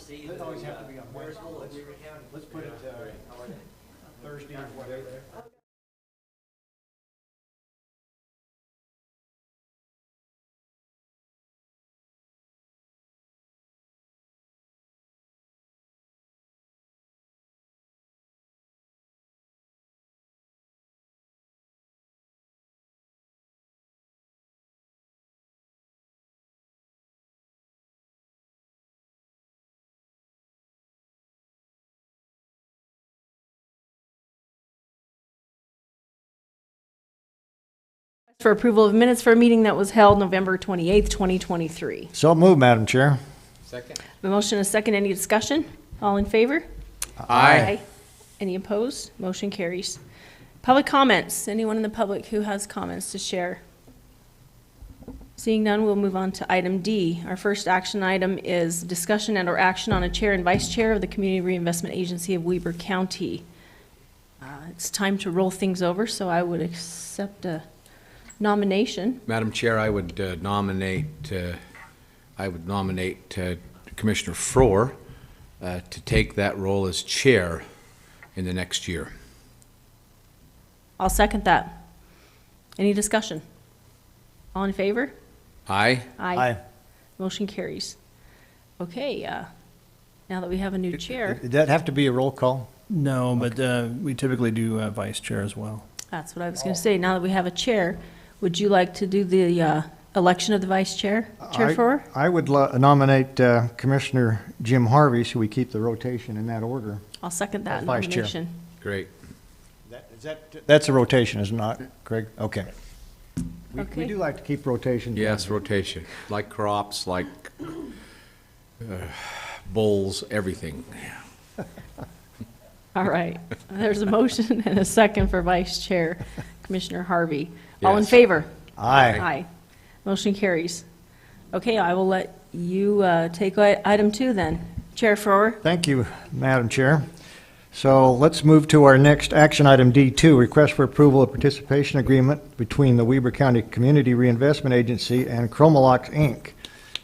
see Doesn't always have to be on Where's Wednesday. Little Weaver County? Let's put it Thursday or whatever. For approval of minutes for a meeting that was held November 28th, 2023. So moved, Madam Chair. Second. A motion, a second, any discussion? All in favor? Aye. Any opposed? Motion carries. Public comments. Anyone in the public who has comments to share? Seeing none, we'll move on to item D. Our first action item is discussion and/or action on a chair and vice chair of the Community Reinvestment Agency of Weber County. It's time to roll things over, so I would accept a nomination. Madam Chair, I would nominate Commissioner Frohr to take that role as chair in the next year. I'll second that. Any discussion? All in favor? Aye. Aye. Motion carries. Okay, now that we have a new chair, Did that have to be a roll call? No, but we typically do vice chair as well. that's what I was going to say. Now that we have a chair, would you like to do the election of the vice chair? Chair Frohr? I would nominate Commissioner Jim Harvey, so we keep the rotation in that order. I'll second that As vice chair. nomination. Great. That's a rotation, is it not, Craig? Okay. We Okay. do like to keep rotations. Yes, rotation, like crops, like bulls, everything. All right. There's a motion and a second for vice chair, Commissioner Harvey. All in Yes. favor? Aye. Aye. Motion carries. Okay, I will let you take item 2 then. Chair Frohr? Thank you, Madam Chair. So let's move to our next action item D2, request for approval of participation agreement between the Weber County Community Reinvestment Agency and Chromalox, Inc.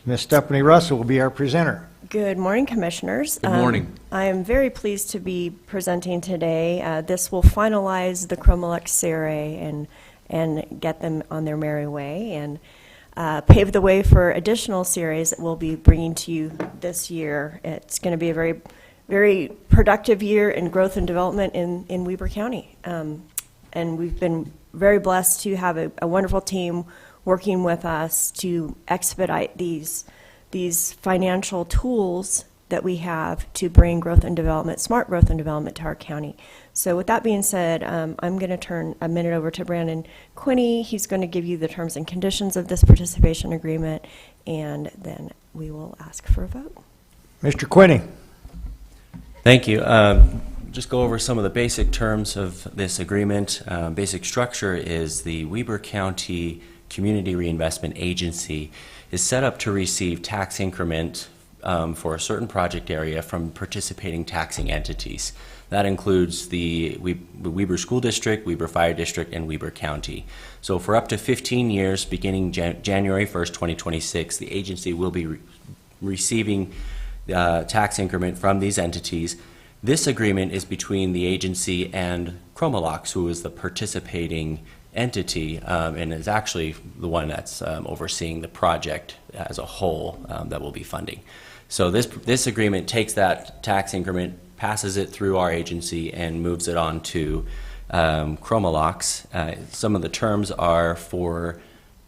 Ms. Stephanie Russell will be our presenter. Good morning, Commissioners. Good morning. I am very pleased to be presenting today. This will finalize the Chromalex CRA and get them on their merry way and pave the way for additional CRAs that we'll be bringing to you this year. It's going to be a very, very productive year in growth and development in Weber County. And we've been very blessed to have a wonderful team working with us to expedite these financial tools that we have to bring growth and development, smart growth and development to our county. So with that being said, I'm going to turn a minute over to Brandon Quinney. He's going to give you the terms and conditions of this participation agreement, and then we will ask for a vote. Mr. Quinney. Thank you. Just go over some of the basic terms of this agreement. Basic structure is the Weber County Community Reinvestment Agency is set up to receive tax increment for a certain project area from participating taxing entities. That includes the Weber School District, Weber Fire District, and Weber County. So for up to 15 years, beginning January 1st, 2026, the agency will be receiving tax increment from these entities. This agreement is between the agency and Chromalox, who is the participating entity and is actually the one that's overseeing the project as a whole that we'll be funding. So this agreement takes that tax increment, passes it through our agency, and moves it on to Chromalox. Some of the terms are for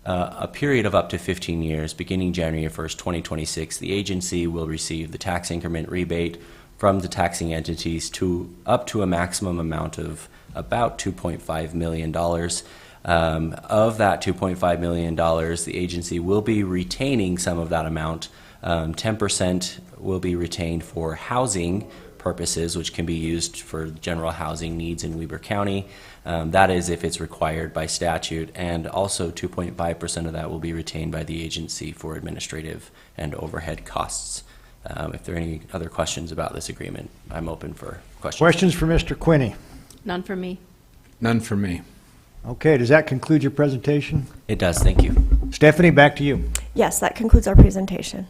a period of up to 15 years, beginning January 1st, 2026. The agency will receive the tax increment rebate from the taxing entities to up to a maximum amount of about $2.5 million. Of that $2.5 million, the agency will be retaining some of that amount. 10% will be retained for housing purposes, which can be used for general housing needs in Weber County. That is if it's required by statute, and also 2.5% of that will be retained by the agency for administrative and overhead costs. If there are any other questions about this agreement, I'm open for questions. Questions for Mr. Quinney? None for me. None for me. Okay, does that conclude your presentation? It does, thank you. Stephanie, back to you. Yes, that concludes our presentation.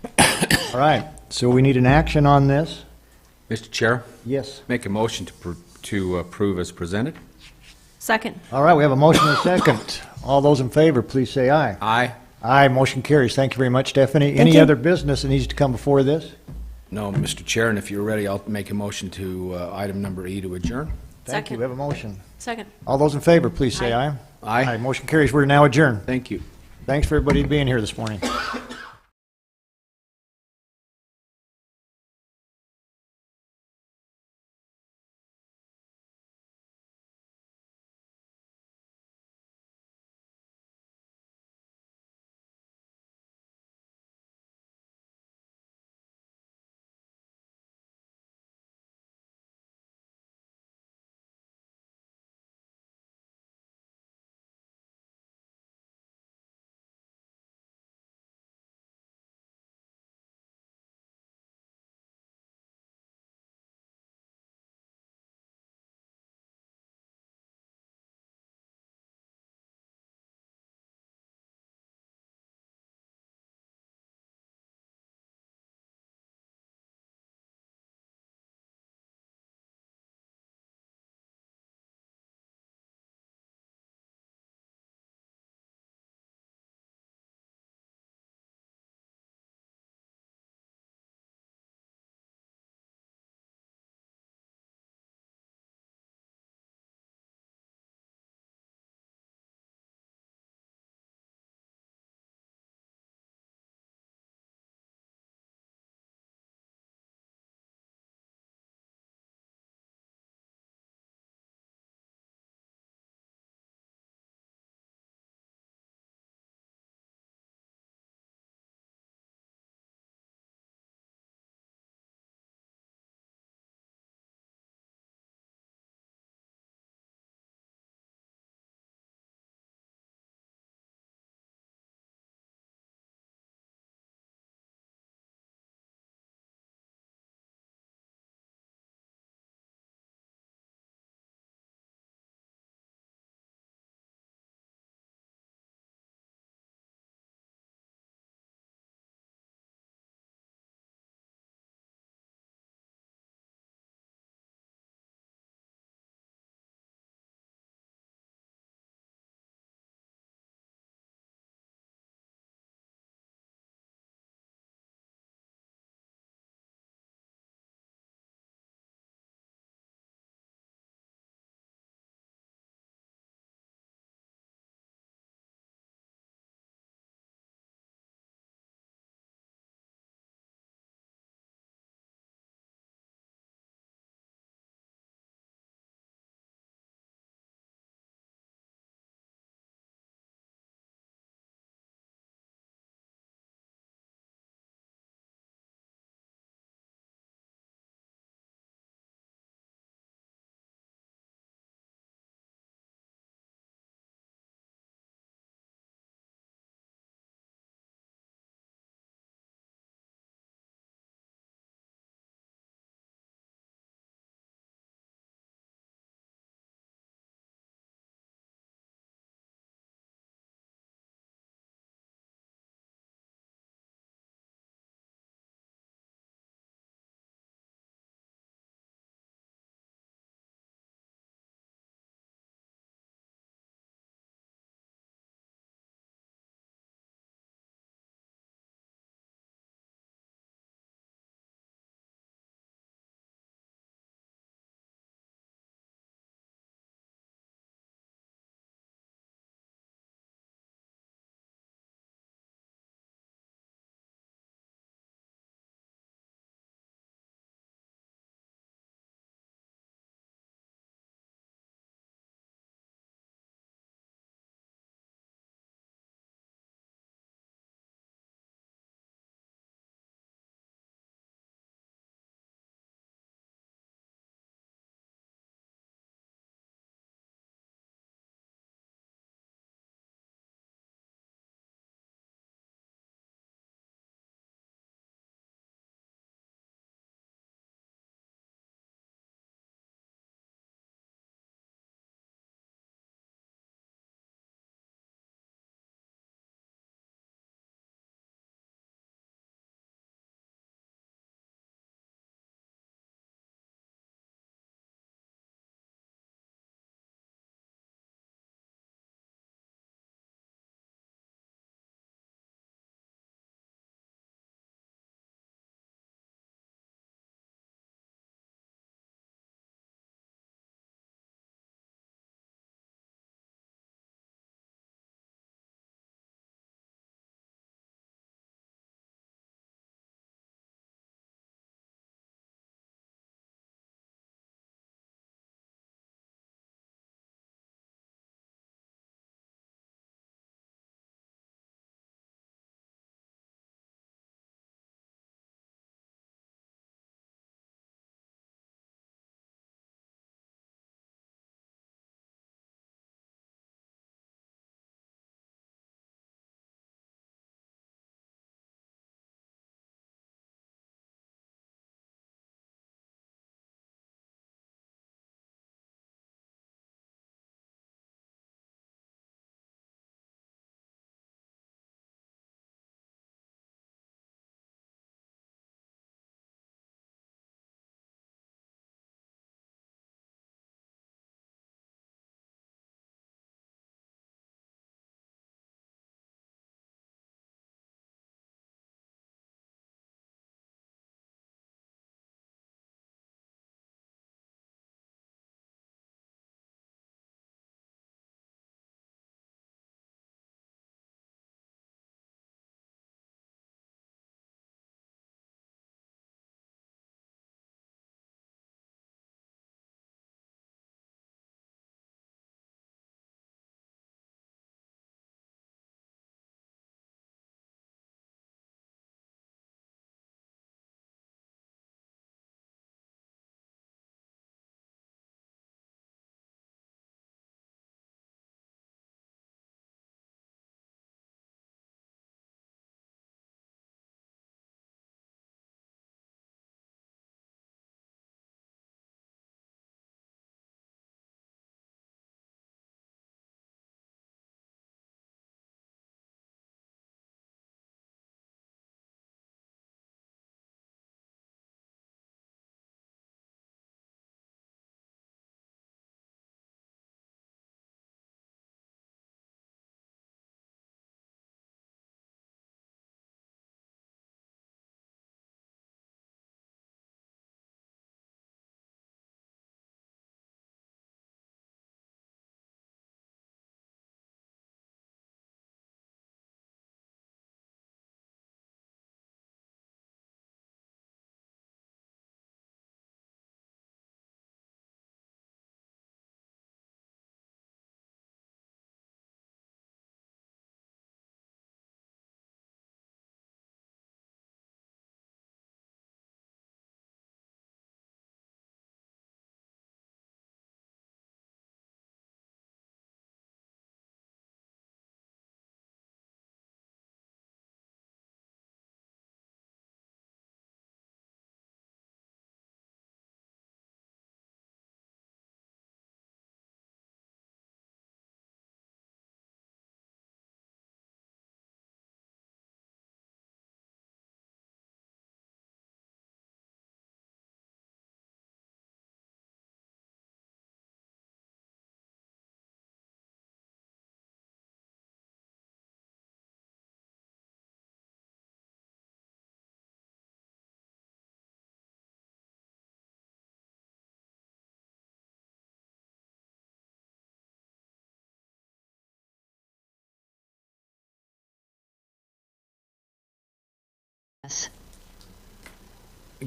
All right, so we need an action on this. Mr. Chair, Yes. make a motion to approve as presented. Second. All right, we have a motion and a second. All those in favor, please say aye. Aye. Aye, motion carries. Thank you very much, Stephanie. Any you. other business that needs to come before this? No, Mr. Chair, and if you're ready, I'll make a motion to item number E to adjourn. Thank you. Second. We have a motion. Second. All those in favor, please say aye. Aye. Motion carries. We're now adjourned. Thank you. Thanks for everybody being here this morning.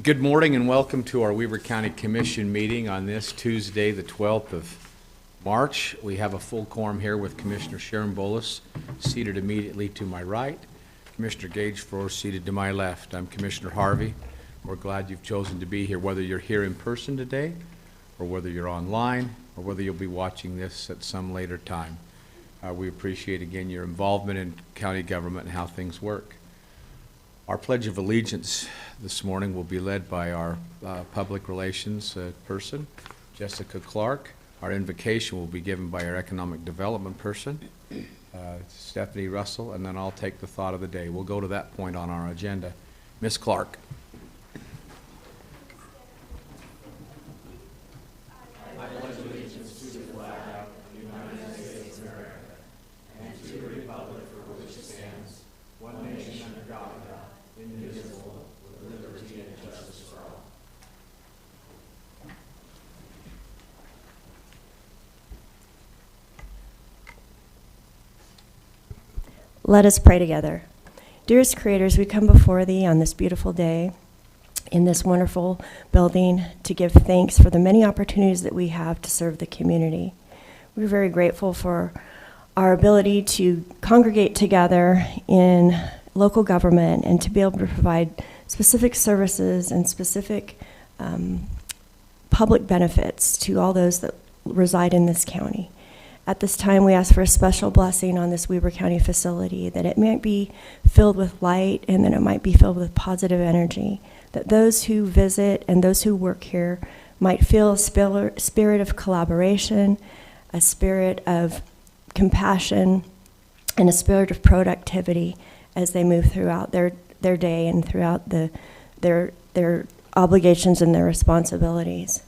Good morning and welcome to our Weber County Commission meeting on this Tuesday, the 12th of March. We have a full quorum here with Commissioner Sharon Bolus seated immediately to my right, Commissioner Gage Froor seated to my left. I'm Commissioner Harvey. We're glad you've chosen to be here, whether you're here in person today, or whether you're online, or whether you'll be watching this at some later time. We appreciate again your involvement in county government and how things work. Our Pledge of Allegiance this morning will be led by our public relations person, Jessica Clark. Our invocation will be given by our economic development person, Stephanie Russell, and then I'll take the thought of the day. We'll go to that point on our agenda. Ms. Clark. Let us pray together. Dearest Creators, we come before Thee on this beautiful day in this wonderful building to give thanks for the many opportunities that we have to serve the community. We're very grateful for our ability to congregate together in local government and to be able to provide specific services and specific public benefits to all those that reside in this county. At this time, we ask for a special blessing on this Weber County facility, that it might be filled with light and that it might be filled with positive energy, that those who visit and those who work here might feel a spirit of collaboration, a spirit of compassion, and a spirit of productivity as they move throughout their day and throughout their obligations and their responsibilities.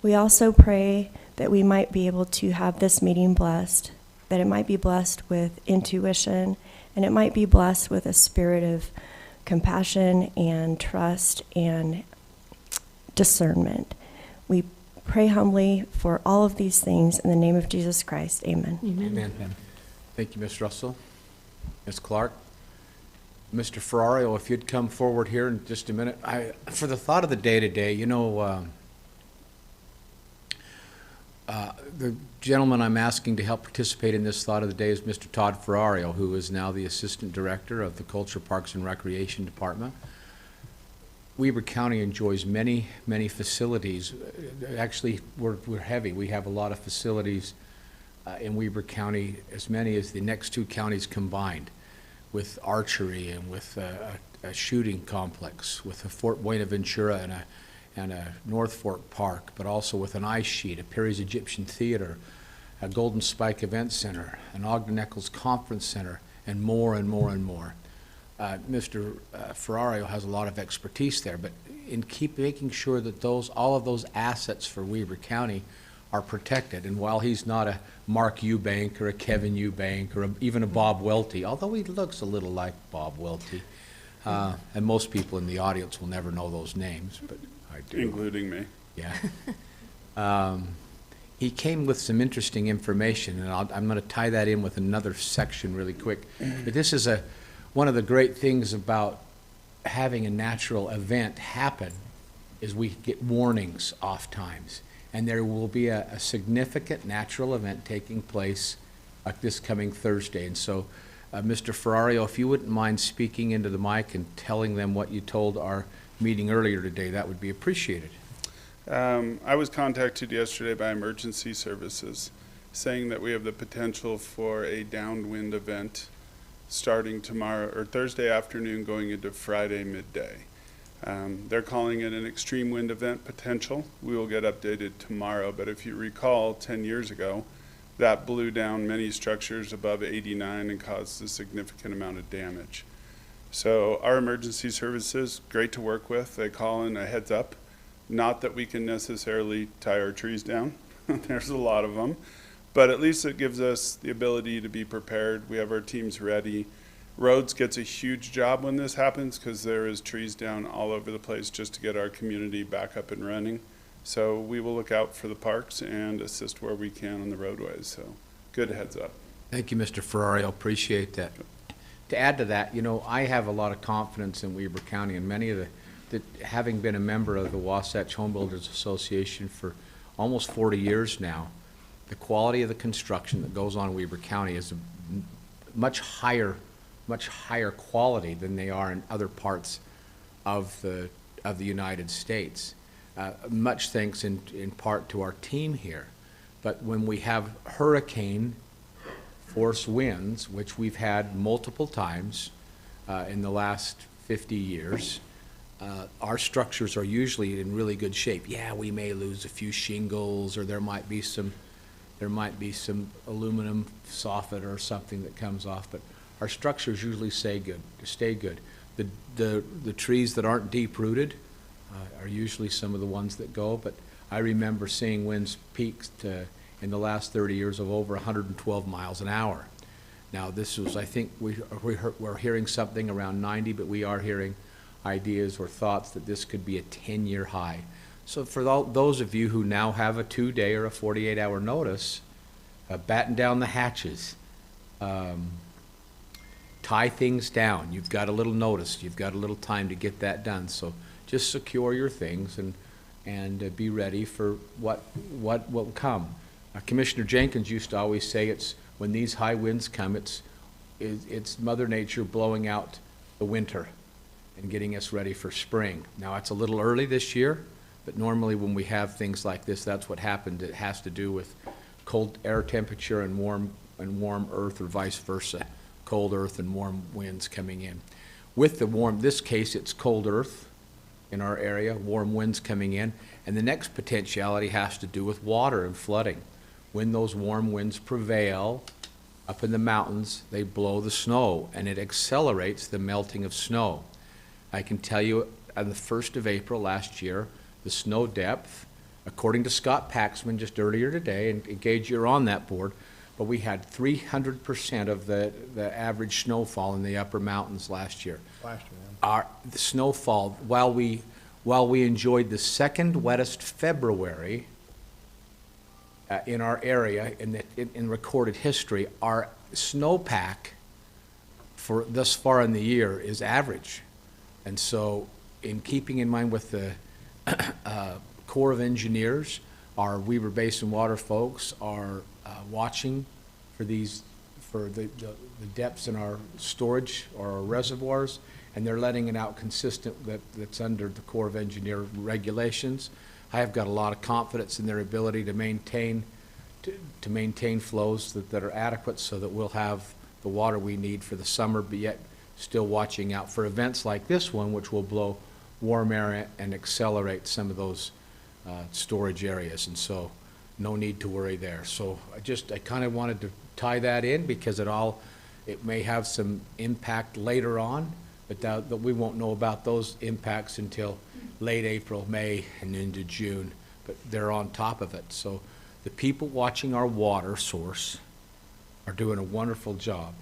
We also pray that we might be able to have this meeting blessed, that it might be blessed with intuition, and it might be blessed with a spirit of compassion and trust and discernment. We pray humbly for all of these things in the name of Jesus Christ. Amen. Amen. Thank you, Ms. Russell. Ms. Clark. Mr. Ferrario, if you'd come forward here in just a minute. For the thought of the day today, you know, the gentleman I'm asking to help participate in this thought of the day is Mr. Todd Ferrario, who is now the Assistant Director of the Culture, Parks, and Recreation Department. Weber County enjoys many, many facilities. Actually, we're heavy. We have a lot of facilities in Weber County, as many as the next two counties combined, with archery and with a shooting complex, with a Fort Buenaventura and a North Fork Park, but also with an ice sheet, a Perry's Egyptian Theater, a Golden Spike Event Center, an Ogden Eccles Conference Center, and more and more and more. Mr. Ferrario has a lot of expertise there, but in making sure that all of those assets for Weber County are protected. And while he's not a Mark Eubank or a Kevin Eubank or even a Bob Welty, although he looks a little like Bob Welty, and most people in the audience will never know those names, but I do. Including me. Yeah. He came with some interesting information, and I'm going to tie that in with another section really quick. But this is one of the great things about having a natural event happen is we get warnings oftentimes. And there will be a significant natural event taking place this coming Thursday. And so, Mr. Ferrario, if you wouldn't mind speaking into the mic and telling them what you told our meeting earlier today, that would be appreciated. I was contacted yesterday by emergency services saying that we have the potential for a downwind event starting tomorrow or Thursday afternoon going into Friday midday. They're calling it an extreme wind event potential. We will get updated tomorrow, but if you recall 10 years ago, that blew down many structures above 89 and caused a significant amount of damage. So our emergency services, great to work with. They call in a heads up. Not that we can necessarily tie our trees down. There's a lot of them. But at least it gives us the ability to be prepared. We have our teams ready. Roads gets a huge job when this happens because there is trees down all over the place just to get our community back up and running. So we will look out for the parks and assist where we can on the roadways. So good heads up. Thank you, Mr. Ferrario. Appreciate that. to add to that, I have a lot of confidence in Weber County, and many of having been a member of the Wasatch Home Builders Association for almost 40 years now, the quality of the construction that goes on in Weber County is much higher quality than they are in other parts of the United States. Much thanks in part to our team here. But when we have hurricane force winds, which we've had multiple times in the last 50 years, our structures are usually in really good shape. Yeah, we may lose a few shingles, or there might be some aluminum soffit or something that comes off, but our structures usually stay good. The trees that aren't deep rooted are usually some of the ones that go, but I remember seeing winds peak in the last 30 years of over 112 miles an hour. Now this was, I think we're hearing something around 90, but we are hearing ideas or thoughts that this could be a 10-year high. So for those of you who now have a 2-day or a 48-hour notice, batten down the hatches, tie things down. You've got a little notice. You've got a little time to get that done. So just secure your things and be ready for what will come. Commissioner Jenkins used to always say, it's when these high winds come, it's Mother Nature blowing out the winter and getting us ready for spring. Now it's a little early this year, but normally when we have things like this, that's what happened. It has to do with cold air temperature and warm earth, or vice versa. Cold earth and warm winds coming in. With this case, it's cold earth in our area, warm winds coming in, and the next potentiality has to do with water and flooding. When those warm winds prevail up in the mountains, they blow the snow, and it accelerates the melting of snow. I can tell you, on the 1st of April last year, the snow depth, according to Scott Paxman just earlier today, and Gage, you're on that board, but we had 300% of the average snowfall in the upper mountains last year. The snowfall, while we enjoyed the second wettest February in our area in recorded history, our snowpack for thus far in the year is average. And so, in keeping in mind with the Corps of Engineers, our Weber Basin Water folks are watching for the depths in our storage or our reservoirs, and they're letting it out consistent that's under the Corps of Engineer regulations. I have got a lot of confidence in their ability to maintain flows that are adequate, so that we'll have the water we need for the summer, but yet still watching out for events like this one, which will blow warm air and accelerate some of those storage areas. And so no need to worry there. So I kind of wanted to tie that in, because it may have some impact later on, but that we won't know about those impacts until late April, May, and into June. But they're on top of it. So the people watching our water source are doing a wonderful job.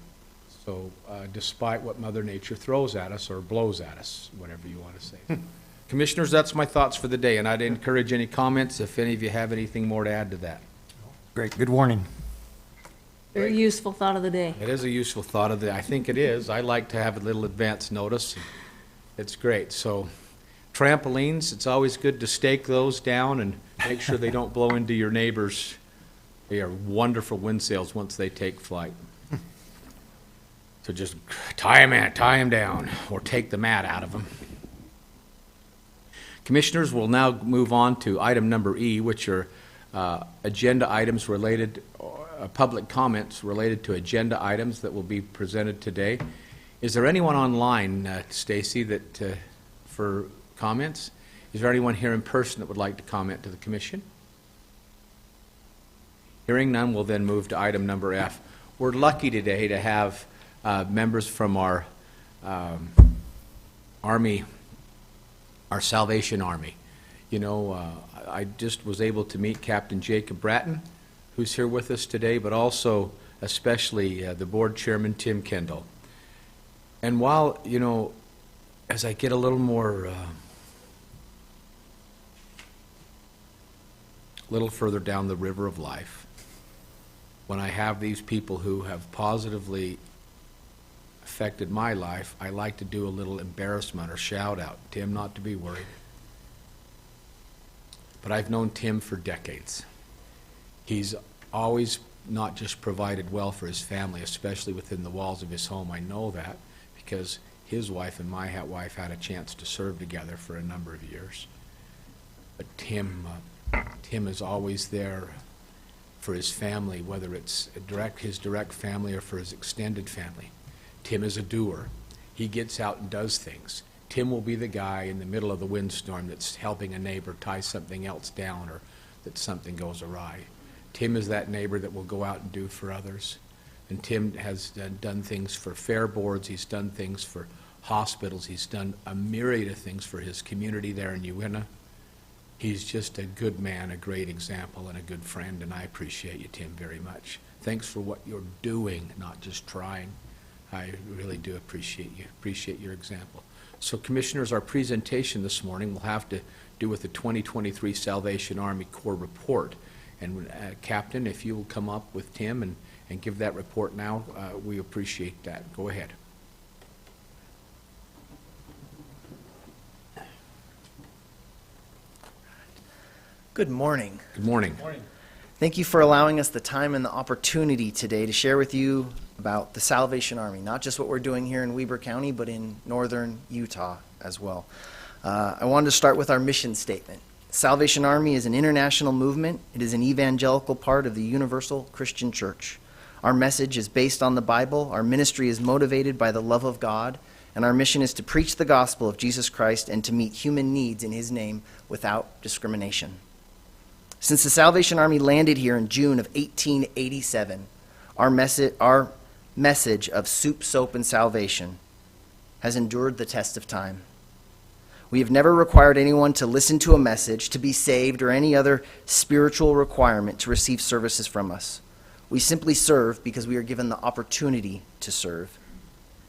So despite what Mother Nature throws at us or blows at us, whatever you want to say. Commissioners, that's my thoughts for the day, and I'd encourage any comments if any of you have anything more to add to that. Great, good warning. Very useful thought of the day. It is a useful thought of the, I think it is. I like to have a little advance notice. It's great. So trampolines, it's always good to stake those down and make sure they don't blow into your neighbors. They are wonderful wind sails once they take flight. So just tie them down, or take the mat out of them. Commissioners, we'll now move on to item number E, which are agenda items related, public comments related to agenda items that will be presented today. Is there anyone online, Stacy, that for comments? Is there anyone here in person that would like to comment to the commission? Hearing none, we'll then move to item number F. We're lucky today to have members from our Army, our Salvation Army. You know, I just was able to meet Captain Jacob Bratton, who's here with us today, but also especially the board chairman, Tim Kendall. And while, you know, as I get a little more, little further down the river of life, when I have these people who have positively affected my life, I like to do a little embarrassment or shout out. Tim, not to be worried. But I've known Tim for decades. He's always not just provided well for his family, especially within the walls of his home. I know that because his wife and my wife had a chance to serve together for a number of years. But Tim is always there for his family, whether it's his direct family or for his extended family. Tim is a doer. He gets out and does things. Tim will be the guy in the middle of the windstorm that's helping a neighbor tie something else down or that something goes awry. Tim is that neighbor that will go out and do for others. And Tim has done things for fair boards. He's done things for hospitals. He's done a myriad of things for his community there in Uinta. He's just a good man, a great example, and a good friend, and I appreciate you, Tim, very much. Thanks for what you're doing, not just trying. I really do appreciate you, appreciate your example. So, Commissioners, our presentation this morning will have to do with the 2023 Salvation Army Corps report. And Captain, if you will come up with Tim and give that report now, we appreciate that. Go ahead. Good morning. Good morning. Thank you for allowing us the time and the opportunity today to share with you about the Salvation Army, not just what we're doing here in Weber County, but in northern Utah as well. I wanted to start with our mission statement. Salvation Army is an international movement. It is an evangelical part of the Universal Christian Church. Our message is based on the Bible. Our ministry is motivated by the love of God, and our mission is to preach the gospel of Jesus Christ and to meet human needs in His name without discrimination. Since the Salvation Army landed here in June of 1887, our message of soup, soap, and salvation has endured the test of time. We have never required anyone to listen to a message, to be saved, or any other spiritual requirement to receive services from us. We simply serve because we are given the opportunity to serve,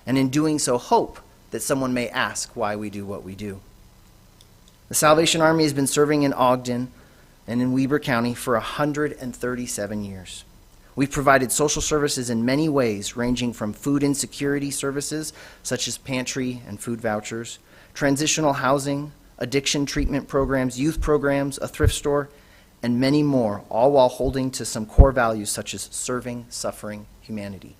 and in doing so hope that someone may ask why we do what we do. The Salvation Army has been serving in Ogden and in Weber County for 137 years. We've provided social services in many ways, ranging from food insecurity services, such as pantry and food vouchers, transitional housing, addiction treatment programs, youth programs, a thrift store, and many more, all while holding to some core values such as serving, suffering, humanity.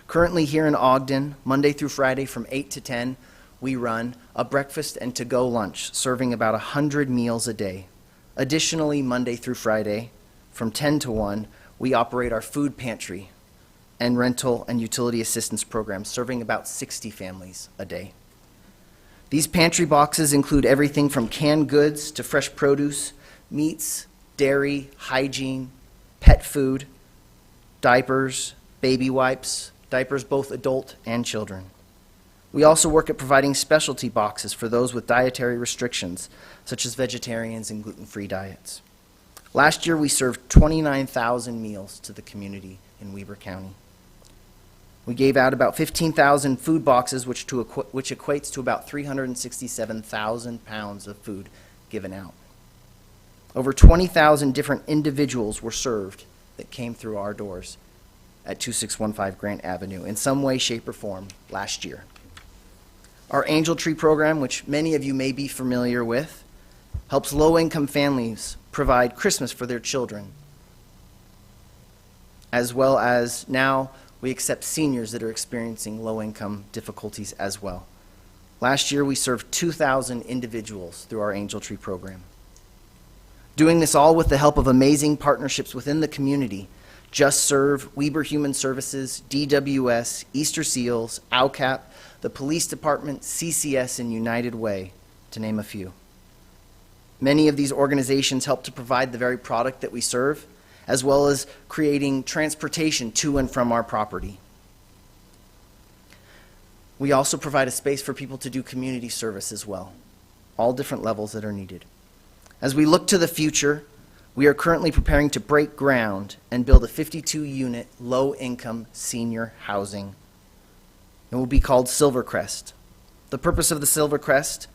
Currently here in Ogden, Monday through Friday from 8 to 10, we run a breakfast and to-go lunch, serving about 100 meals a day. Additionally, Monday through Friday, from 10 to 1, we operate our food pantry and rental and utility assistance programs, serving about 60 families a day. These pantry boxes include everything from canned goods to fresh produce, meats, dairy, hygiene, pet food, diapers, baby wipes, diapers both adult and children. We also work at providing specialty boxes for those with dietary restrictions, such as vegetarians and gluten-free diets. Last year, we served 29,000 meals to the community in Weber County. We gave out about 15,000 food boxes, which equates to about 367,000 pounds of food given out. Over 20,000 different individuals were served that came through our doors at 2615 Grant Avenue in some way, shape, or form last year. Our Angel Tree program, which many of you may be familiar with, helps low-income families provide Christmas for their children, as well as now we accept seniors that are experiencing low-income difficulties as well. Last year, we served 2,000 individuals through our Angel Tree program. Doing this all with the help of amazing partnerships within the community, Just Serve, Weber Human Services, DWS, Easter Seals, OWCAP, the Police Department, CCS, and United Way, to name a few. Many of these organizations help to provide the very product that we serve, as well as creating transportation to and from our property. We also provide a space for people to do community service as well, all different levels that are needed. As we look to the future, we are currently preparing to break ground and build a 52-unit low-income senior housing. It will be called Silvercrest. The purpose of the Silvercrest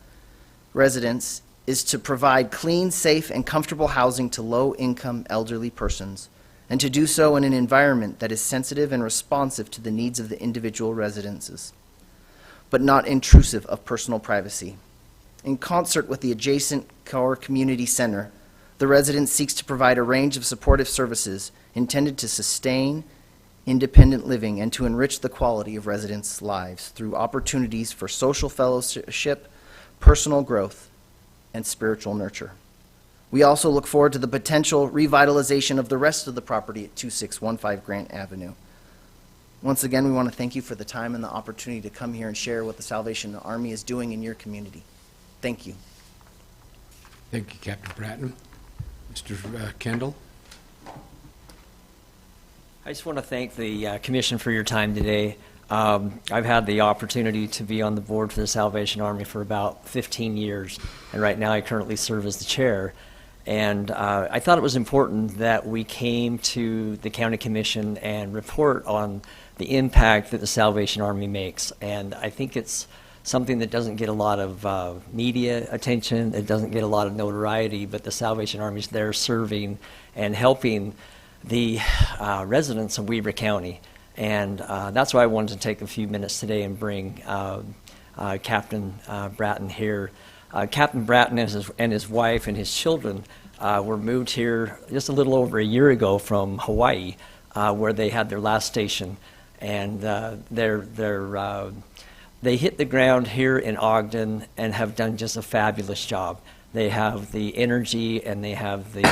residence is to provide clean, safe, and comfortable housing to low-income elderly persons, and to do so in an environment that is sensitive and responsive to the needs of the individual residences, but not intrusive of personal privacy. In concert with the adjacent core community center, the residence seeks to provide a range of supportive services intended to sustain independent living and to enrich the quality of residents' lives through opportunities for social fellowship, personal growth, and spiritual nurture. We also look forward to the potential revitalization of the rest of the property at 2615 Grant Avenue. Once again, we want to thank you for the time and the opportunity to come here and share what the Salvation Army is doing in your community. Thank you. Thank you, Captain Bratton. Mr. Kendall? I just want to thank the commission for your time today. I've had the opportunity to be on the board for the Salvation Army for about 15 years, and right now I currently serve as the chair. And I thought it was important that we came to the county commission and report on the impact that the Salvation Army makes. And I think it's something that doesn't get a lot of media attention, it doesn't get a lot of notoriety, but the Salvation Army is there serving and helping the residents of Weber County. And that's why I wanted to take a few minutes today and bring Captain Bratton here. Captain Bratton and his wife and his children were moved here just a little over a year ago from Hawaii, where they had their last station. And they hit the ground here in Ogden and have done just a fabulous job. They have the energy and they have the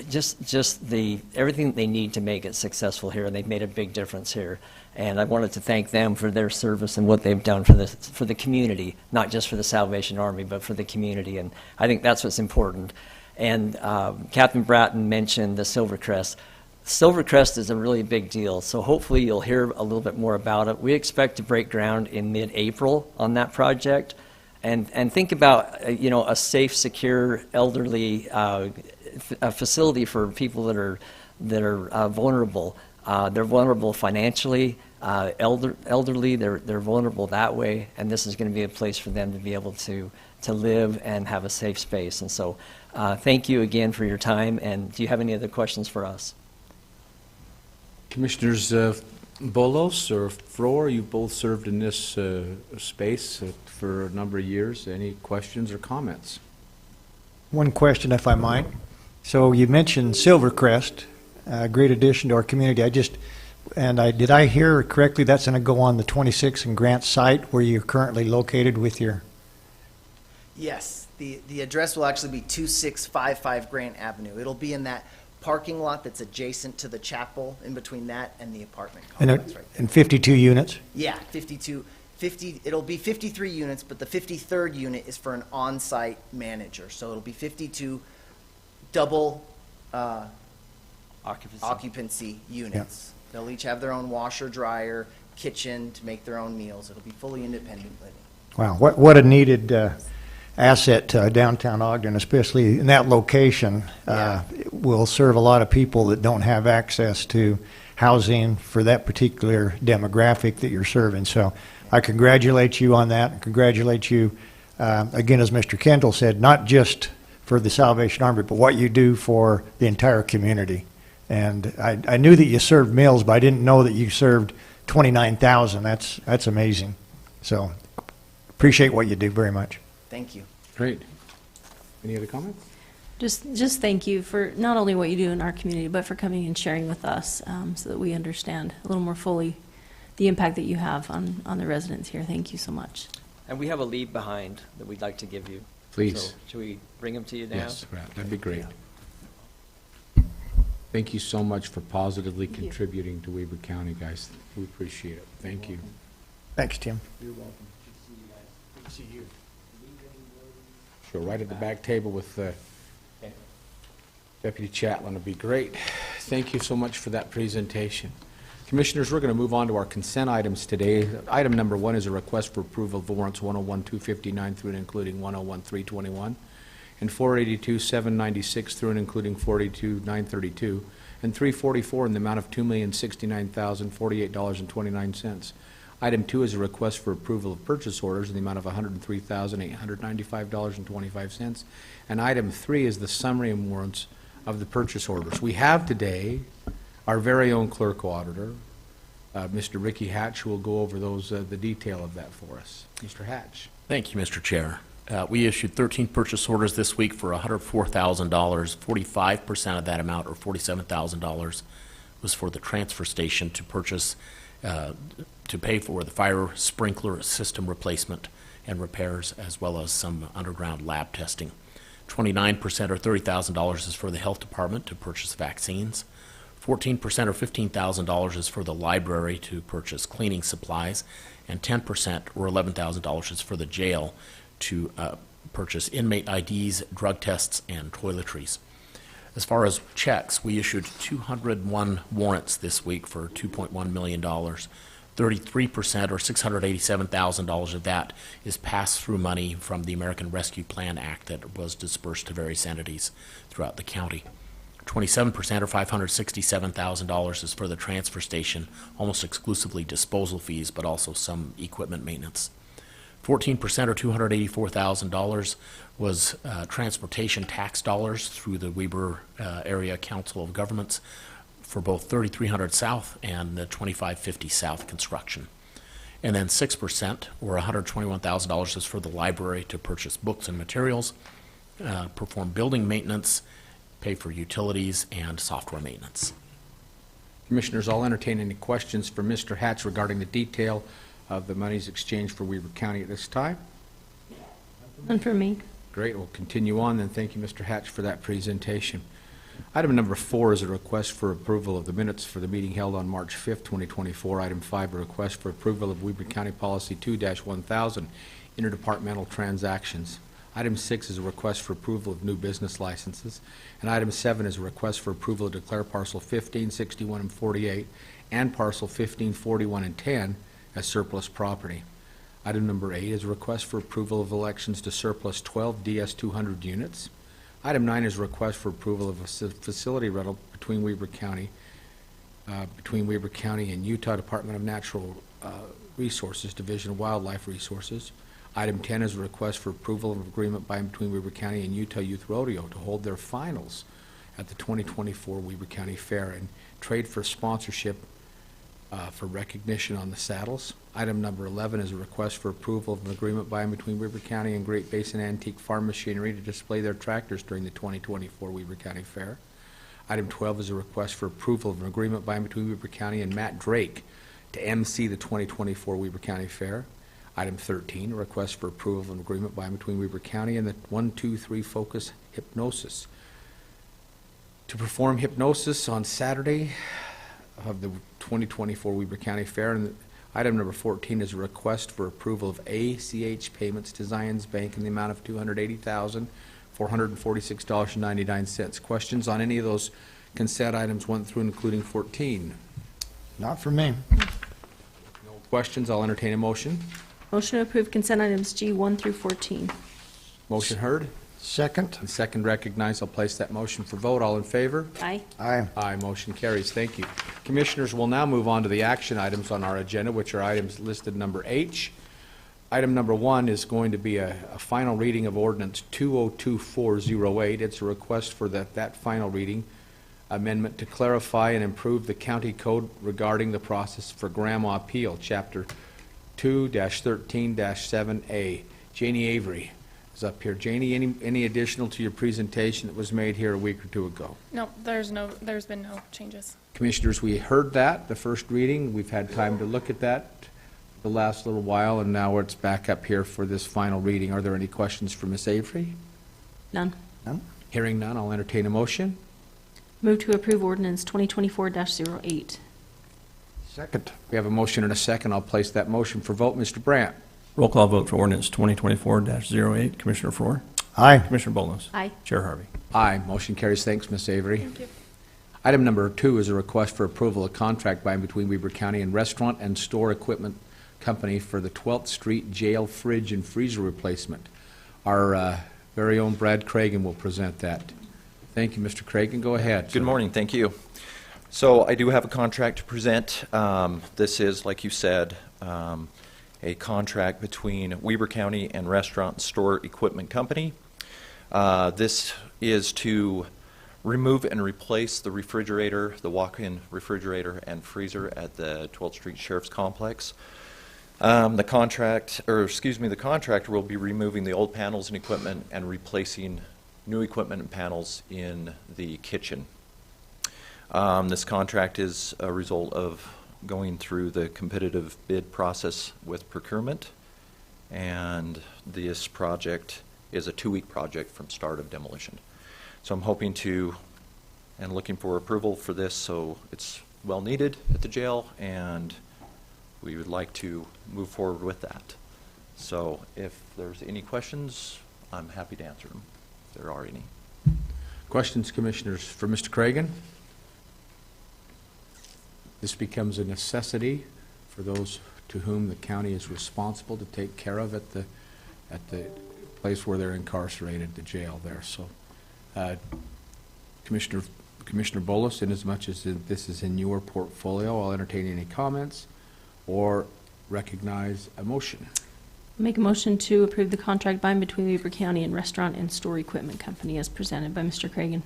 just the everything they need to make it successful here, and they've made a big difference here. And I wanted to thank them for their service and what they've done for the community, not just for the Salvation Army, but for the community. And I think that's what's important. And Captain Bratton mentioned the Silvercrest. Silvercrest is a really big deal, so hopefully you'll hear a little bit more about it. We expect to break ground in mid-April on that project, and think about a safe, secure, elderly a facility for people that are vulnerable. They're vulnerable financially, elderly. They're vulnerable that way, and this is going to be a place for them to be able to live and have a safe space. And so, thank you again for your time. And do you have any other questions for us? Commissioners Bolos or Frohr, you both served in this space for a number of years. Any questions or comments? One question, if I might. So you mentioned Silvercrest, a great addition to our community. Did I hear correctly that's going to go on the 26 and Grant site where you're currently located with your... Yes, the address will actually be 2655 Grant Avenue. It'll be in that parking lot that's adjacent to the chapel, in between that and the apartment complex right there. And 52 units? Yeah, 50, it'll be 53 units, but the 53rd unit is for an on-site manager. So it'll be 52 double occupancy units. Yeah. They'll each have their own washer, dryer, kitchen to make their own meals. It'll be fully independent living. Wow, what a needed asset to downtown Ogden, especially in that location. Will serve a lot of people that don't have access to housing for that particular demographic that you're serving. So I congratulate you on that, and congratulate you, again, as Mr. Kendall said, not just for the Salvation Army, but what you do for the entire community. And I knew that you served meals, but I didn't know that you served 29,000. That's amazing. So appreciate what you do very much. Thank you. Great. Any other comments? Just thank you for not only what you do in our community, but for coming and sharing with us so that we understand a little more fully the impact that you have on the residents here. Thank you so much. And we have a leave behind that we'd like to give you. Please. So should we bring them to you now? Yes, that'd be great. Thank you so much for positively contributing to Weber County, guys. We appreciate it. Thank you. Thanks, Tim. You're welcome. Good to see you guys. Good to see you. Sure, right at the back table with Deputy Chatlin would be great. Thank you so much for that presentation. Commissioners, we're going to move on to our consent items today. Item number 1 is a request for approval of warrants 101-259 through and including 101-321, and 482-796 through and including 482-932, and 344 in the amount of $2,069,048.29. Item 2 is a request for approval of purchase orders in the amount of $103,895.25. And item 3 is the summary of warrants of the purchase orders. We have today our very own clerk auditor, Mr. Ricky Hatch, who will go over those, the detail of that for us. Mr. Hatch. Thank you, Mr. Chair. We issued 13 purchase orders this week for $104,000. 45% of that amount, or $47,000, was for the transfer station to purchase, to pay for the fire sprinkler system replacement and repairs, as well as some underground lab testing. 29%, or $30,000, is for the health department to purchase vaccines. 14%, or $15,000, is for the library to purchase cleaning supplies, and 10%, or $11,000, is for the jail to purchase inmate IDs, drug tests, and toiletries. As far as checks, we issued 201 warrants this week for $2.1 million. 33%, or $687,000 of that, is pass-through money from the American Rescue Plan Act that was dispersed to various entities throughout the county. 27%, or $567,000, is for the transfer station, almost exclusively disposal fees, but also some equipment maintenance. 14%, or $284,000, was transportation tax dollars through the Weber Area Council of Governments for both 3300 South and the 2550 South construction. And then 6%, or $121,000, is for the library to purchase books and materials, perform building maintenance, pay for utilities, and software maintenance. Commissioners, I'll entertain any questions for Mr. Hatch regarding the detail of the monies exchanged for Weber County at this time. None for me. Great, we'll continue on then. Thank you, Mr. Hatch, for that presentation. Item number 4 is a request for approval of the minutes for the meeting held on March 5th, 2024. Item 5, a request for approval of Weber County Policy 2-1000, interdepartmental transactions. Item 6 is a request for approval of new business licenses. And item 7 is a request for approval to declare parcel 15, 61, and 48 and parcel 15, 41, and 10 as surplus property. Item number 8 is a request for approval of elections to surplus 12 DS200 units. Item 9 is a request for approval of a facility rental between Weber County and Utah Department of Natural Resources, Division of Wildlife Resources. Item 10 is a request for approval of agreement by and between Weber County and Utah Youth Rodeo to hold their finals at the 2024 Weber County Fair and trade for sponsorship for recognition on the saddles. Item number 11 is a request for approval of an agreement by and between Weber County and Great Basin Antique Farm Machinery to display their tractors during the 2024 Weber County Fair. Item 12 is a request for approval of an agreement by and between Weber County and Matt Drake to MC the 2024 Weber County Fair. Item 13, a request for approval of an agreement by and between Weber County and the 1-2-3 Focus Hypnosis to perform hypnosis on Saturday of the 2024 Weber County Fair. And item number 14 is a request for approval of ACH payments to Zions Bank in the amount of $280,446.99. Questions on any of those consent items 1 through including 14? Not for me. No questions. I'll entertain a motion. Motion to approve consent items G 1 through 14. Motion heard. Second. And second recognized. I'll place that motion for vote. All in favor? Aye. Aye. Aye, motion carries. Thank you. Commissioners, will now move on to the action items on our agenda, which are items listed number H. Item number 1 is going to be a final reading of ordinance 202408. It's a request for that final reading amendment to clarify and improve the county code regarding the process for grandma appeal, chapter 2-13-7A. Janie Avery is up here. Janie, any additional to your presentation that was made here a week or two ago? No, there's been no changes. Commissioners, we heard that, the first reading. We've had time to look at that the last little while, and now it's back up here for this final reading. Are there any questions for Ms. Avery? None. None? Hearing none, I'll entertain a motion. Move to approve ordinance 2024-08. Second. We have a motion and a second. I'll place that motion for vote. Mr. Brandt? Roll call vote for ordinance 2024-08. Commissioner Faur? Aye. Commissioner Bolos? Aye. Chair Harvey? Aye. Motion carries. Thanks, Ms. Avery. Thank you. Item number 2 is a request for approval of contract by and between Weber County and Restaurant and Store Equipment Company for the 12th Street Jail Fridge and Freezer replacement. Our very own Brad Cragen will present that. Thank you, Mr. Cragen. Go ahead. Good morning. Thank you. So I do have a contract to present. This is, like you said, a contract between Weber County and Restaurant and Store Equipment Company. This is to remove and replace the refrigerator, the walk-in refrigerator and freezer at the 12th Street Sheriff's Complex. The contractor will be removing the old panels and equipment and replacing new equipment and panels in the kitchen. This contract is a result of going through the competitive bid process with procurement, and this project is a 2-week project from start of demolition. So I'm hoping to and looking for approval for this, so it's well needed at the jail, and we would like to move forward with that. So if there's any questions, I'm happy to answer them, if there are any. Questions, Commissioners, for Mr. Cragen? This becomes a necessity for those to whom the county is responsible to take care of at the place where they're incarcerated, the jail there. So, Commissioner Bolus, inasmuch as this is in your portfolio, I'll entertain any comments or recognize a motion. Make a motion to approve the contract by and between Weber County and Restaurant and Store Equipment Company as presented by Mr. Cragen.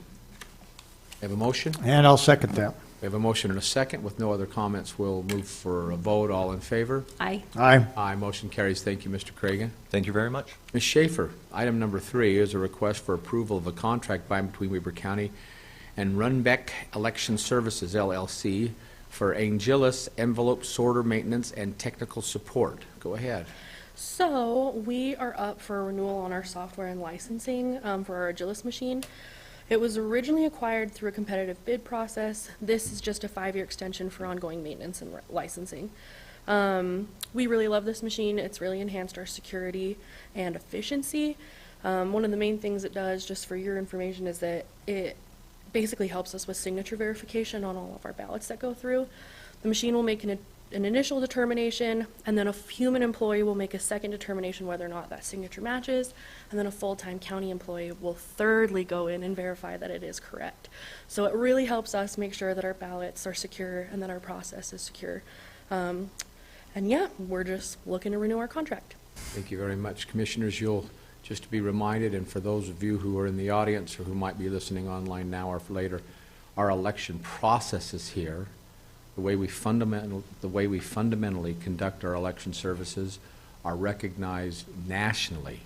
We have a motion? And I'll second that. We have a motion and a second. With no other comments, we'll move for a vote. All in favor? Aye. Aye. Aye. Motion carries. Thank you, Mr. Cragen. Thank you very much. Ms. Schaefer, item number 3 is a request for approval of a contract by and between Weber County and Runbeck Election Services, LLC, for Angelus envelope sorter maintenance and technical support. Go ahead. So we are up for renewal on our software and licensing for our Agilis machine. It was originally acquired through a competitive bid process. This is just a 5-year extension for ongoing maintenance and licensing. We really love this machine. It's really enhanced our security and efficiency. One of the main things it does, just for your information, is that it basically helps us with signature verification on all of our ballots that go through. The machine will make an initial determination, and then a human employee will make a second determination whether or not that signature matches, and then a full-time county employee will thirdly go in and verify that it is correct. So it really helps us make sure that our ballots are secure and that our process is secure. And yeah, we're just looking to renew our contract. Thank you very much. Commissioners, you'll just to be reminded, and for those of you who are in the audience or who might be listening online now or later, our election processes here, the way we fundamentally conduct our election services are recognized nationally.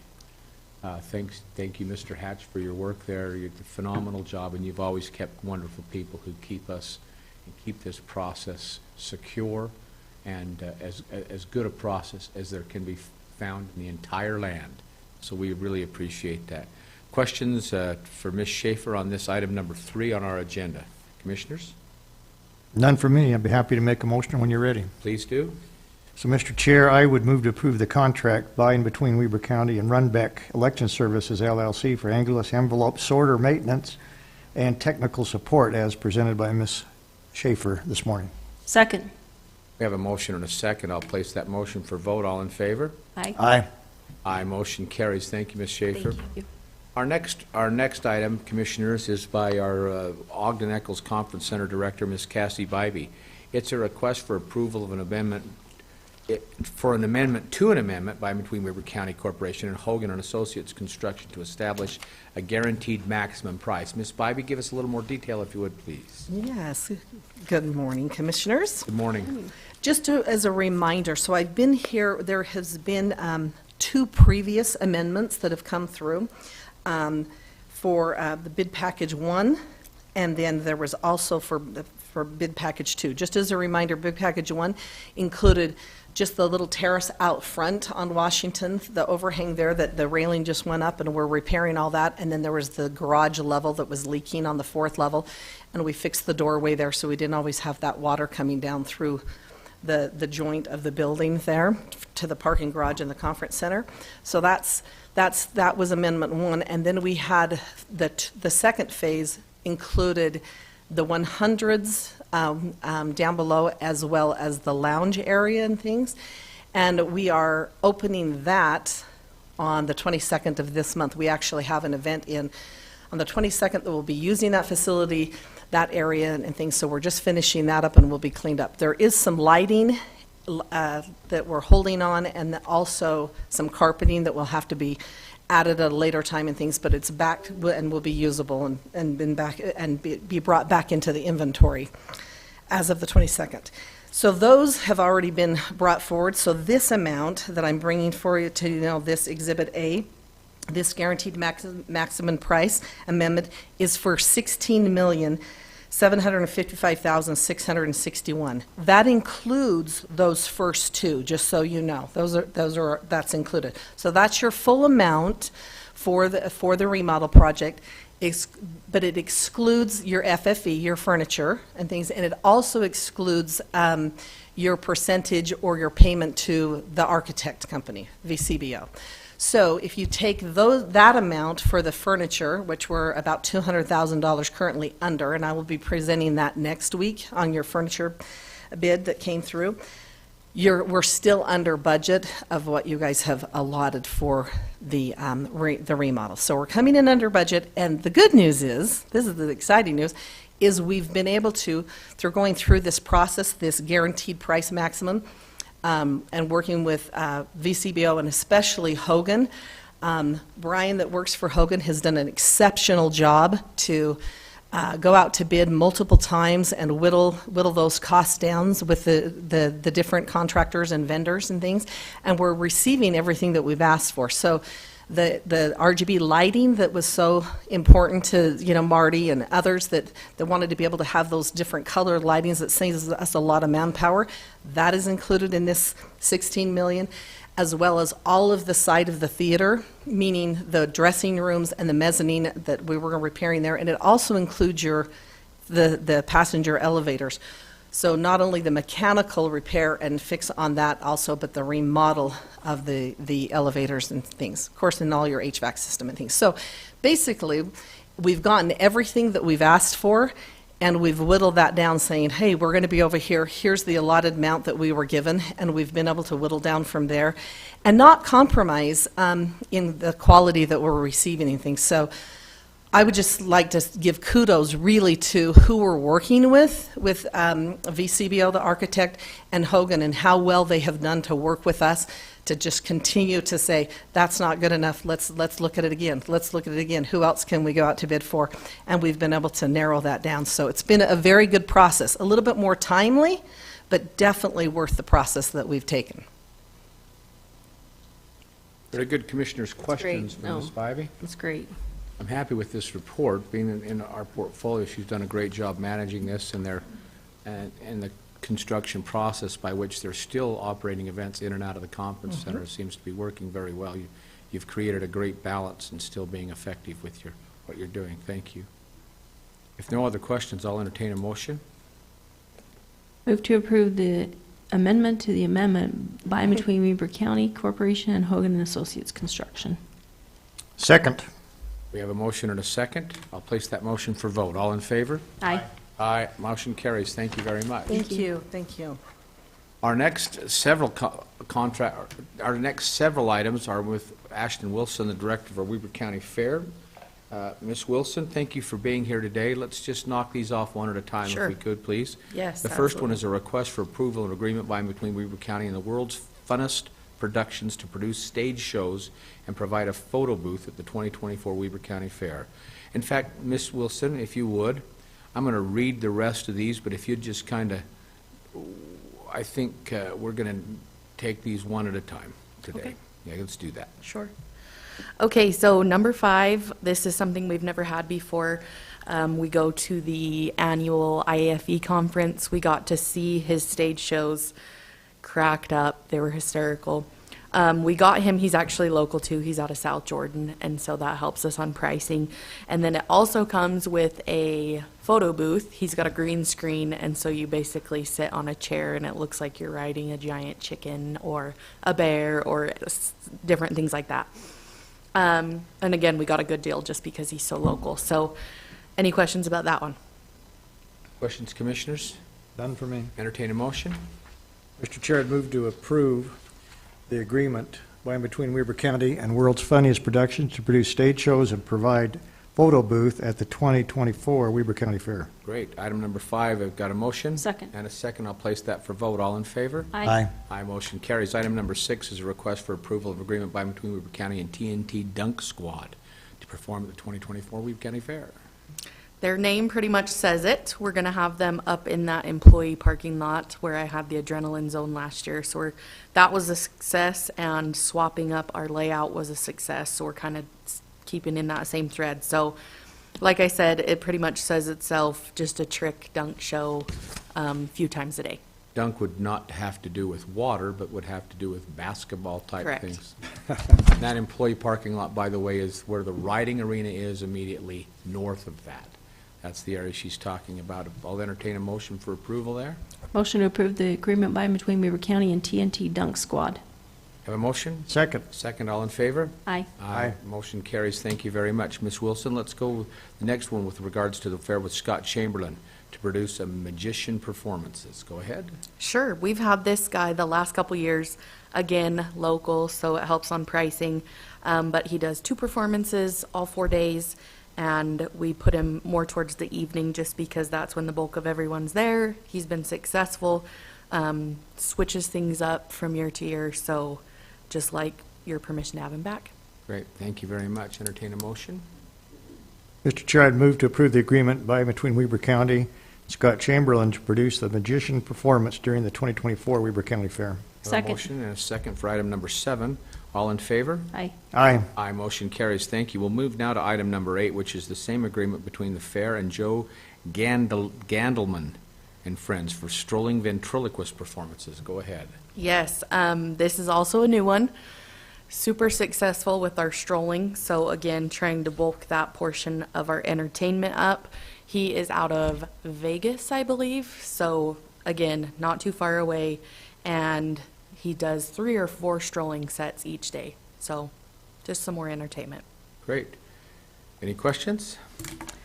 Thank you, Mr. Hatch, for your work there. You did a phenomenal job, and you've always kept wonderful people who keep us and keep this process secure and as good a process as there can be found in the entire land. So we really appreciate that. Questions for Ms. Schaefer on this item number 3 on our agenda? Commissioners? None for me. I'd be happy to make a motion when you're ready. Please do. So, Mr. Chair, I would move to approve the contract by and between Weber County and Runbeck Election Services, LLC, for Angelus envelope sorter maintenance and technical support as presented by Ms. Schaefer this morning. Second. We have a motion and a second. I'll place that motion for vote. All in favor? Aye. Aye. Aye. Motion carries. Thank you, Ms. Schaefer. Thank you. Our next item, Commissioners, is by our Ogden Eccles Conference Center Director, Ms. Cassie Bybee. It's a request for approval of an amendment to an amendment by and between Weber County Corporation and Hogan and Associates Construction to establish a guaranteed maximum price. Ms. Bybee, give us a little more detail, if you would, please. Yes. Good morning, Commissioners. Good morning. Just as a reminder, so I've been here, there has been 2 previous amendments that have come through for the bid package 1, and then there was also for bid package 2. Just as a reminder, bid package 1 included just the little terrace out front on Washington, the overhang there that the railing just went up, and we're repairing all that. And then there was the garage level that was leaking on the 4th level, and we fixed the doorway there so we didn't always have that water coming down through the joint of the building there to the parking garage in the conference center. So that was Amendment 1. And then we had the second phase included the 100s down below, as well as the lounge area and things. And we are opening that on the 22nd of this month. We actually have an event on the 22nd that we'll be using that facility, that area and things. So we're just finishing that up and will be cleaned up. There is some lighting that we're holding on, and also some carpeting that will have to be added at a later time and things, but it's back and will be usable and been back and be brought back into the inventory as of the 22nd. So those have already been brought forward. So this amount that I'm bringing for you to, this Exhibit A, this guaranteed maximum price amendment is for $16,755,661. That includes those first two, just so you know. That's included. So that's your full amount for the remodel project. But it excludes your FFE, your furniture and things, and it also excludes your percentage or your payment to the architect company, VCBO. So if you take that amount for the furniture, which we're about $200,000 currently under, and I will be presenting that next week on your furniture bid that came through, we're still under budget of what you guys have allotted for the remodel. So we're coming in under budget, and the good news is, this is the exciting news, is we've been able to, through going through this process, this guaranteed price maximum, and working with VCBO and especially Hogan. Brian that works for Hogan has done an exceptional job to go out to bid multiple times and whittle those costs down with the different contractors and vendors and things, and we're receiving everything that we've asked for. So the RGB lighting that was so important to Marty and others that wanted to be able to have those different color lightings that saves us a lot of manpower, that is included in this $16 million, as well as all of the side of the theater, meaning the dressing rooms and the mezzanine that we were repairing there, and it also includes the passenger elevators. So not only the mechanical repair and fix on that also, but the remodel of the elevators and things, of course, in all your HVAC system and things. So basically, we've gotten everything that we've asked for, and we've whittled that down saying, hey, we're going to be over here. Here's the allotted amount that we were given, and we've been able to whittle down from there and not compromise in the quality that we're receiving and things. So I would just like to give kudos really to who we're working with VCBO, the architect, and Hogan, and how well they have done to work with us to just continue to say, that's not good enough, let's look at it again, let's look at it again, who else can we go out to bid for? And we've been able to narrow that down. So it's been a very good process, a little bit more timely, but definitely worth the process that we've taken. Very good, Commissioners. Questions for Ms. Spivey? That's great. I'm happy with this report. Being in our portfolio, she's done a great job managing this, and the construction process by which they're still operating events in and out of the conference center seems to be working very well. You've created a great balance and still being effective with what you're doing. Thank you. If no other questions, I'll entertain a motion. Move to approve the amendment to the amendment by and between Weber County Corporation and Hogan and Associates Construction. Second. We have a motion and a second. I'll place that motion for vote. All in favor? Aye. Aye. Motion carries. Thank you very much. Thank you. Thank you. Our next several items are with Ashton Wilson, the director of our Weber County Fair. Ms. Wilson, thank you for being here today. Let's just knock these off one at a time, Sure. if we could, please. Yes, The first one absolutely. is a request for approval and agreement by and between Weber County and the world's funnest productions to produce stage shows and provide a photo booth at the 2024 Weber County Fair. In fact, Ms. Wilson, if you would, I'm going to read the rest of these, but if you'd just kind of, I think we're going to take these one at a time today. Okay. Yeah, let's do that. Sure. Okay, so number 5, this is something we've never had before. We go to the annual IAFE conference. We got to see his stage shows. Cracked up. They were hysterical. We got him. He's actually local too. He's out of South Jordan, and so that helps us on pricing. And then it also comes with a photo booth. He's got a green screen, and so you basically sit on a chair, and it looks like you're riding a giant chicken or a bear or different things like that. And again, we got a good deal just because he's so local. So any questions about that one? Questions, Commissioners? None for me. Entertain a motion. Mr. Chair, I'd move to approve the agreement by and between Weber County and World's Funniest Productions to produce stage shows and provide photo booth at the 2024 Weber County Fair. Great. Item number 5, I've got a motion. Second. And a second. I'll place that for vote. All in favor? Aye. Aye, motion carries. Item number 6 is a request for approval of agreement by and between Weber County and TNT Dunk Squad to perform at the 2024 Weber County Fair. Their name pretty much says it. We're going to have them up in that employee parking lot where I had the adrenaline zone last year. So that was a success, and swapping up our layout was a success. So we're kind of keeping in that same thread. So like I said, it pretty much says itself, just a trick dunk show a few times a day. Dunk would not have to do with water, but would have to do with basketball type Correct. things. That employee parking lot, by the way, is where the riding arena is, immediately north of that. That's the area she's talking about. I'll entertain a motion for approval there. Motion to approve the agreement by and between Weber County and TNT Dunk Squad. Have a motion? Second. Second, all in favor? Aye. Aye. Motion carries. Thank you very much. Ms. Wilson, let's go with the next one with regards to the fair with Scott Chamberlain to produce a magician performances. Go ahead. Sure. We've had this guy the last couple years, again, local, so it helps on pricing. But he does 2 performances all 4 days, and we put him more towards the evening just because that's when the bulk of everyone's there. He's been successful, switches things up from year to year, so just like your permission to have him back. Great. Thank you very much. Entertain a motion. Mr. Chair, I'd move to approve the agreement by and between Weber County and Scott Chamberlain to produce the magician performance during the 2024 Weber County Fair. Have a Second. motion and a second for item number 7. All in favor? Aye. Aye. Aye, motion carries. Thank you. We'll move now to item number 8, which is the same agreement between the fair and Joe Gandelman and Friends for strolling ventriloquist performances. Go ahead. Yes, this is also a new one. Super successful with our strolling. So again, trying to bulk that portion of our entertainment up. He is out of Vegas, I believe. So again, not too far away. And he does 3 or 4 strolling sets each day. So just some more entertainment. Great. Any questions?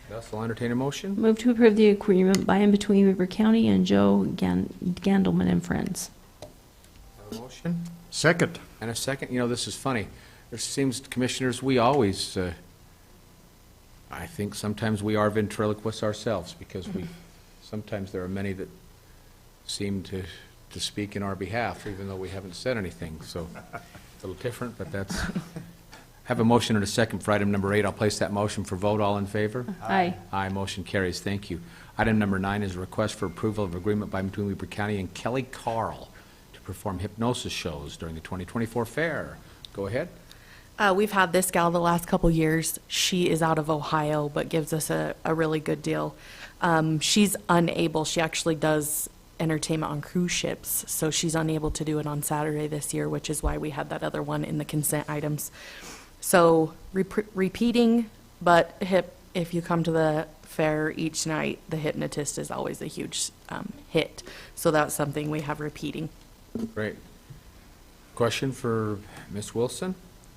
Thus, I'll entertain a motion. Move to approve the agreement by and between Weber County and Joe Gandelman and Friends. Have a motion Second. and a second. You know, this is funny. There seems, commissioners, we always, I think sometimes we are ventriloquists ourselves, because sometimes there are many that seem to speak in our behalf, even though we haven't said anything. So it's a little different, but that's. Have a motion and a second for item number 8. I'll place that motion for vote. All in favor? Aye. Aye, motion carries. Thank you. Item number 9 is a request for approval of agreement by and between Weber County and Kelly Carl to perform hypnosis shows during the 2024 fair. Go ahead. We've had this gal the last couple years. She is out of Ohio, but gives us a really good deal. She's unable, she actually does entertainment on cruise ships, so she's unable to do it on Saturday this year, which is why we had that other one in the consent items. So repeating, but if you come to the fair each night, the hypnotist is always a huge hit. So that's something we have repeating. Great. Question for Ms. Wilson?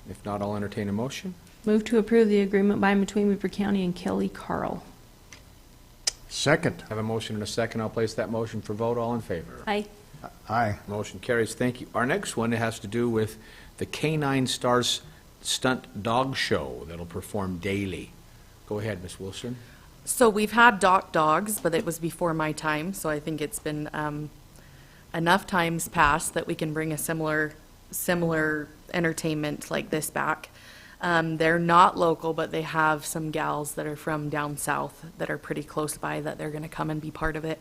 If not, I'll entertain a motion. Move to approve the agreement by and between Weber County and Kelly Carl. Second. Have a motion and a second. I'll place that motion for vote. All in favor? Aye. Aye. Motion carries. Thank you. Our next one has to do with the Canine Stars Stunt Dog Show that'll perform daily. Go ahead, Ms. Wilson. So we've had dogs, but it was before my time, so I think it's been enough times past that we can bring a similar entertainment like this back. They're not local, but they have some gals that are from down south that are pretty close by that they're going to come and be part of it.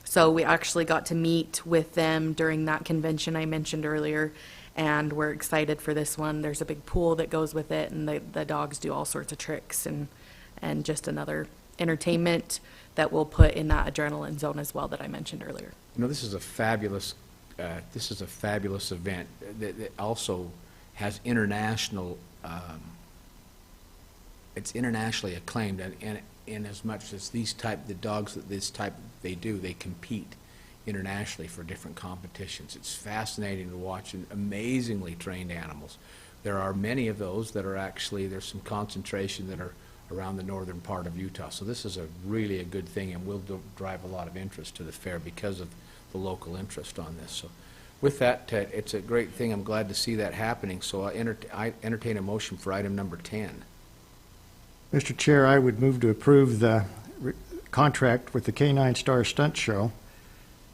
So we actually got to meet with them during that convention I mentioned earlier, and we're excited for this one. There's a big pool that goes with it, and the dogs do all sorts of tricks and just another entertainment that we'll put in that adrenaline zone as well that I mentioned earlier. You know, this is a fabulous event that also has international. It's internationally acclaimed, and in as much as the dogs that this type they do, they compete internationally for different competitions. It's fascinating to watch, and amazingly trained animals. There are many of those that are actually, there's some concentration that are around the northern part of Utah. So this is really a good thing, and will drive a lot of interest to the fair because of the local interest on this. So with that, it's a great thing. I'm glad to see that happening. So I entertain a motion for item number 10. Mr. Chair, I would move to approve the contract with the K9 Star Stunt Show,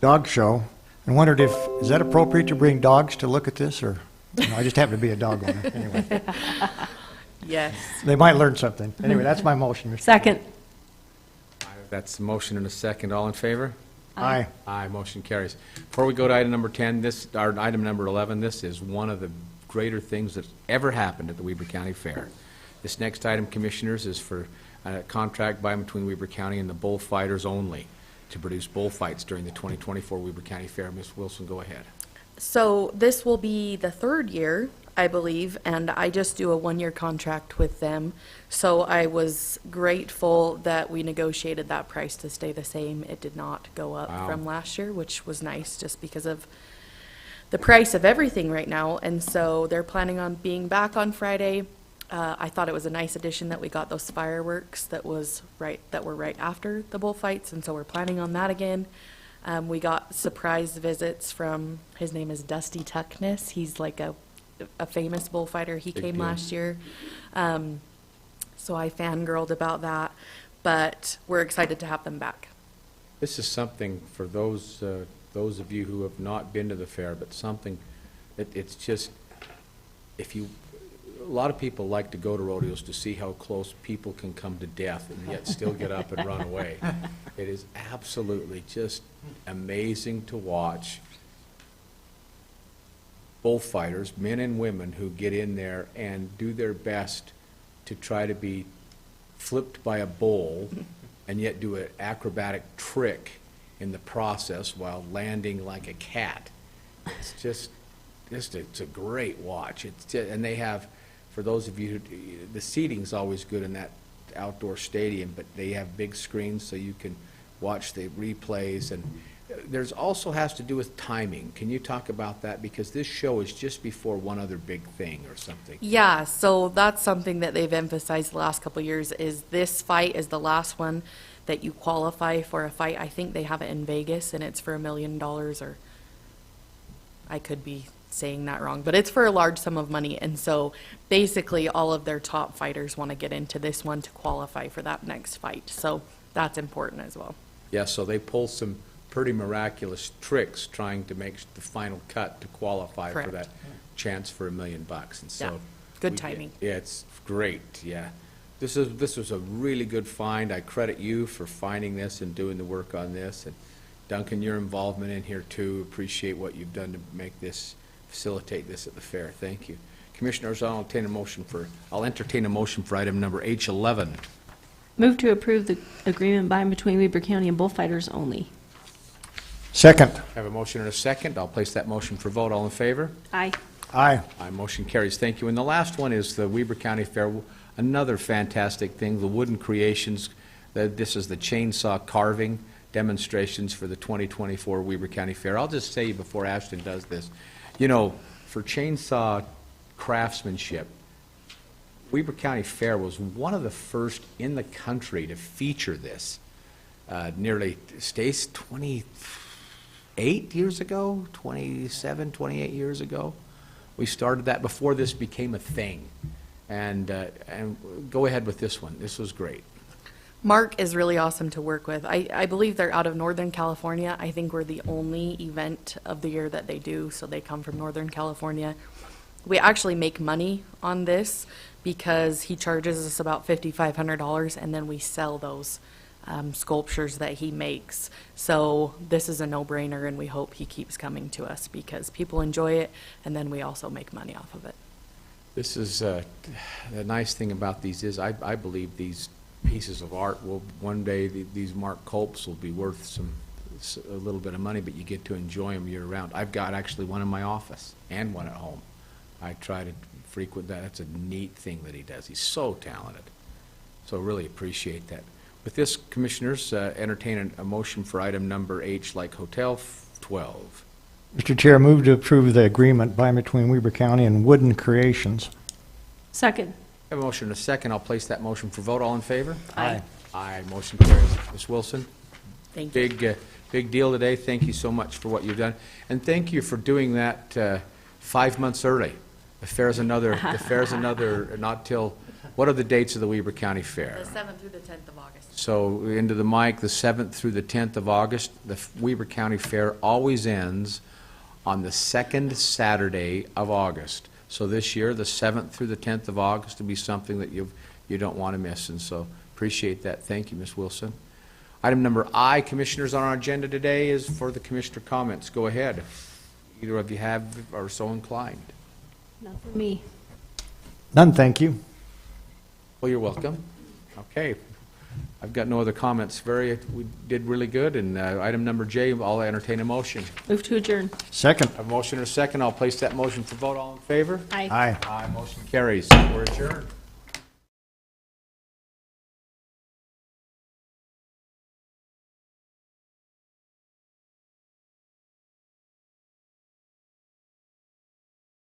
Dog Show, and wondered if, is that appropriate to bring dogs to look at this, or, I just happen to be a dog owner, anyway. Yes. They might learn something. Anyway, that's my motion, Mr. Chair. Second. That's a motion and a second. All in favor? Aye. Aye, motion carries. Before we go to item number 10, or item number 11, this is one of the greater things that's ever happened at the Weber County Fair. This next item, Commissioners, is for a contract by and between Weber County and the bullfighters only to produce bullfights during the 2024 Weber County Fair. Ms. Wilson, go ahead. So this will be the third year, I believe, and I just do a one-year contract with them. So I was grateful that we negotiated that price to stay the same. It did not go up Wow. from last year, which was nice just because of the price of everything right now. And so they're planning on being back on Friday. I thought it was a nice addition that we got those fireworks that were right after the bullfights, and so we're planning on that again. We got surprise visits from, his name is Dusty Tuckness. He's like a famous bullfighter. He Big came deal. last year. So I fangirled about that, but we're excited to have them back. This is something for those of you who have not been to the fair, but something, it's just, a lot of people like to go to rodeos to see how close people can come to death and yet still get up and run away. It is absolutely just amazing to watch bullfighters, men and women, who get in there and do their best to try to be flipped by a bull and yet do an acrobatic trick in the process while landing like a cat. It's just it's a great watch. And they have, for those of you who, the seating's always good in that outdoor stadium, but they have big screens so you can watch the replays. And there's also has to do with timing. Can you talk about that? Because this show is just before one other big thing or something. Yeah, so that's something that they've emphasized the last couple of years, is this fight is the last one that you qualify for a fight. I think they have it in Vegas, and it's for $1 million, or I could be saying that wrong, but it's for a large sum of money. And so basically all of their top fighters want to get into this one to qualify for that next fight. So that's important as well. Yeah, so they pull some pretty miraculous tricks trying to make the final cut to qualify for Correct. that chance for $1 million. And so Yeah, good we- timing. Yeah, it's great. Yeah, this was a really good find. I credit you for finding this and doing the work on this. And Duncan, your involvement in here too. Appreciate what you've done to make this, facilitate this at the fair. Thank you, Commissioners. I'll entertain a motion for item number H11. Move to approve the agreement by and between Weber County and bullfighters only. Second. I have a motion and a second. I'll place that motion for vote. All in favor? Aye. Aye. Aye, motion carries. Thank you. And the last one is the Weber County Fair. Another fantastic thing, the wooden creations. This is the chainsaw carving demonstrations for the 2024 Weber County Fair. I'll just say before Ashton does this, you know, for chainsaw craftsmanship, Weber County Fair was one of the first in the country to feature this. Nearly, Stace, 28 years ago, 27, 28 years ago. We started that before this became a thing. And go ahead with this one. This was great. Mark is really awesome to work with. I believe they're out of Northern California. I think we're the only event of the year that they do, so they come from Northern California. We actually make money on this because he charges us about $5,500, and then we sell those sculptures that he makes. So this is a no-brainer, and we hope he keeps coming to us because people enjoy it, and then we also make money off of it. This is, the nice thing about these is I believe these pieces of art will, one day, these Mark Culps will be worth a little bit of money, but you get to enjoy them year round. I've got actually one in my office and one at home. I try to frequent that. That's a neat thing that he does. He's so talented. So really appreciate that. With this, Commissioners, entertain a motion for item number H, like Hotel 12. Mr. Chair, move to approve the agreement by and between Weber County and Wooden Creations. Second. I have a motion and a second. I'll place that motion for vote. All in favor? Aye. Aye. Motion carries. Ms. Wilson? Thank you. Big deal today. Thank you so much for what you've done. And thank you for doing that 5 months early. The fair's another, not till What are the dates of the Weber County Fair? The 7th through the 10th of August. So into the mic, the 7th through the 10th of August. The Weber County Fair always ends on the second Saturday of August. So this year, the 7th through the 10th of August will be something that you don't want to miss, and so appreciate that. Thank you, Ms. Wilson. Item number I, Commissioners, on our agenda today is for the Commissioner comments. Go ahead, if either of you have or so inclined. Not for me. None, thank you. Well, you're welcome. Okay. I've got no other comments. We did really good. And item number J, I'll entertain a motion. Move to adjourn. Second. A motion or a second. I'll place that motion for vote. All in favor? Aye. Aye. Aye. Motion carries. We're adjourned.